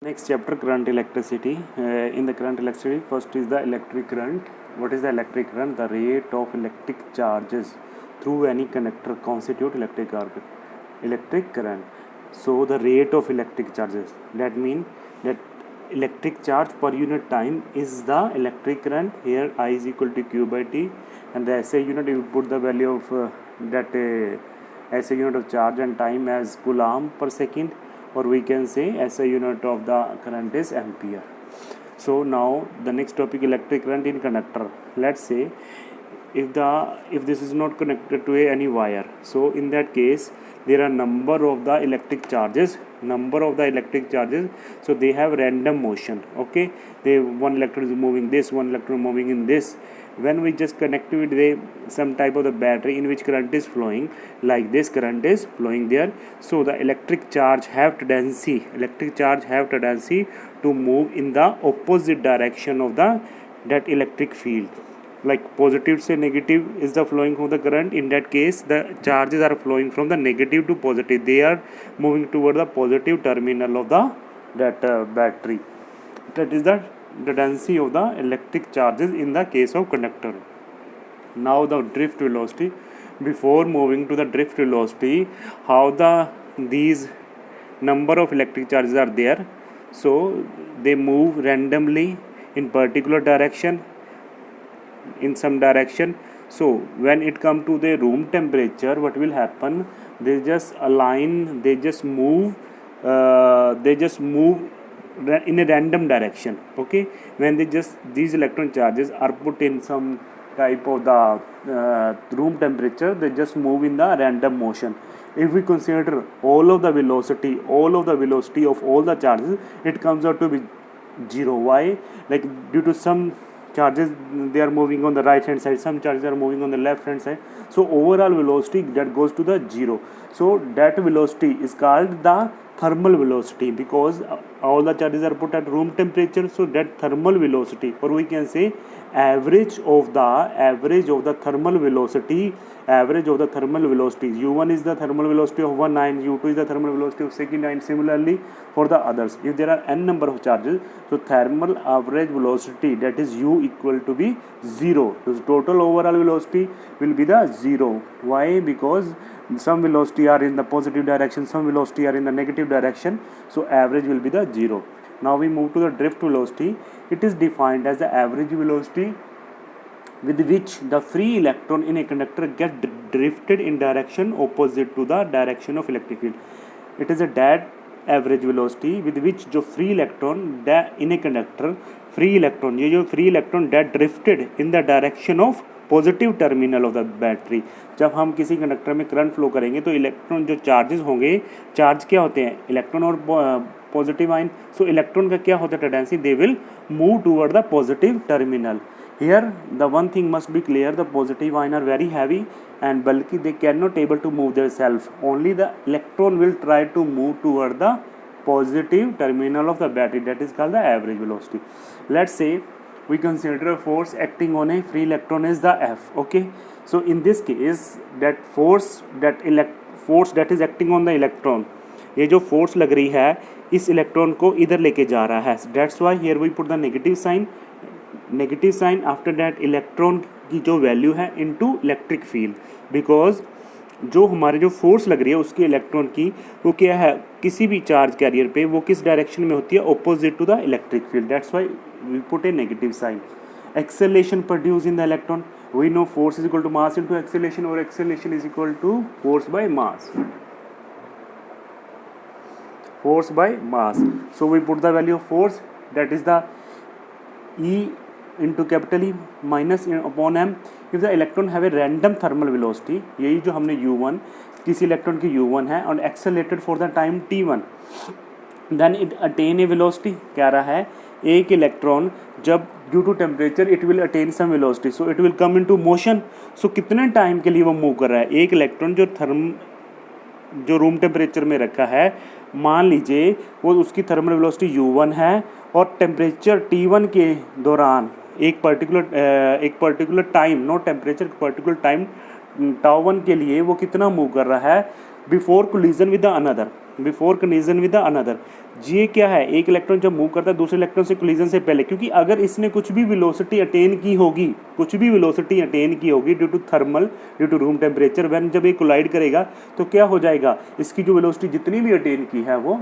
Next chapter, current electricity. In the current electricity, first is the electric current. What is the electric current? The rate of electric charges through any conductor constitute electric current. So the rate of electric charges, that means that electric charge per unit time is the electric current. Here I is equal to Q by T, and the SI unit you put the value of SI unit of charge and time as coulomb per second, or we can say SI unit of the current is ampere. So now the next topic, electric current in conductor. Let's say if this is not connected to any wire, so in that case there are number of the electric charges, so they have random motion. Okay, one electron is moving this, one electron moving in this. When we just connect with some type of the battery in which current is flowing, like this current is flowing there, so the electric charge have tendency to move in the opposite direction of that electric field. Like positive say negative is the flowing of the current. In that case the charges are flowing from the negative to positive, they are moving toward the positive terminal of that battery. That is the tendency of the electric charges in the case of conductor. Now the drift velocity. Before moving to the drift velocity, how these number of electric charges are there, so they move randomly in particular direction, in some direction. So when it come to the room temperature, what will happen? They just move in a random direction. Okay, when these electron charges are put in some type of the room temperature, they just move in the random motion. If we consider all of the velocity of all the charges, it comes out to be 0. Why? Like due to some charges they are moving on the right hand side, some charges are moving on the left hand side, so overall velocity that goes to the 0. So that velocity is called the thermal velocity, because all the charges are put at room temperature. So that thermal velocity, or we can say average of the thermal velocity, u1 is the thermal velocity of one ion, u2 is the thermal velocity of second ion. Similarly for the others, if there are n number of charges, so thermal average velocity, that is u equal to be 0. So total overall velocity will be the 0. Why? Because some velocity are in the positive direction, some velocity are in the negative direction, so average will be the 0. Now we move to the drift velocity. It is defined as the average velocity with which the free electron in a conductor get drifted in direction opposite to the direction of electric field. It is a dead average velocity with which जो free electron in a conductor, free electron that drifted in the direction of positive terminal of the battery. जब हम किसी conductor में current flow करेंगे तो electron जो charges होंगे, charge क्या होते हैं? इलेक्ट्रॉन और पॉजिटिव आयन. सो इलेक्ट्रॉन का क्या होता है tendency? They will move toward the positive terminal. Here the one thing must be clear, the positive ion are very heavy and बल्कि they can not able to move their self. Only the electron will try to move toward the positive terminal of the battery. That is called the average velocity. Let's say we consider a force acting on a free electron is the F. Okay, so in this case that force that is acting on the electron, ये जो force लग रही है इस electron को इधर लेके जा रहा है. That's why here we put the negative sign after that electron की जो वैल्यू है into electric field, because जो हमारे जो फोर्स लग रही है उसके इलेक्ट्रॉन की वो क्या है, किसी भी चार्ज कैरियर पे वो किस डायरेक्शन में होती है? Opposite to the electric field. That's why we put a negative sign. Acceleration produce in the electron, we know force is equal to mass into acceleration, और acceleration is equal to force by mass. So we put the value of force, that is the E into capital E minus upon m. If the electron have a random thermal velocity, यही जो हमने u1, किसी electron की u1 है और accelerated for the time t1, then it attain a velocity. कह रहा है एक इलेक्ट्रॉन जब due to temperature it will attain some velocity, so it will come into motion. So कितने टाइम के लिए वो मूव कर रहा है? एक इलेक्ट्रॉन जो रूम टेम्परेचर में रखा है, मान लीजिए वो उसकी थर्मल वेलोसिटी u1 है और टेम्परेचर t1 के दौरान एक particular time, not temperature, particular time tau1 के लिए वो कितना मूव कर रहा है before collision with the another. Before collision with the another. ये क्या है, एक इलेक्ट्रॉन जब मूव करता है दूसरे इलेक्ट्रॉन से कोलिजन से पहले, क्योंकि अगर इसने कुछ भी वेलोसिटी अटेन की होगी, कुछ भी वेलोसिटी अटेन की होगी due to thermal, due to room temperature, when जब ये कोलाइड करेगा तो क्या हो जाएगा, इसकी जो वेलोसिटी जितनी भी अटेन की है वो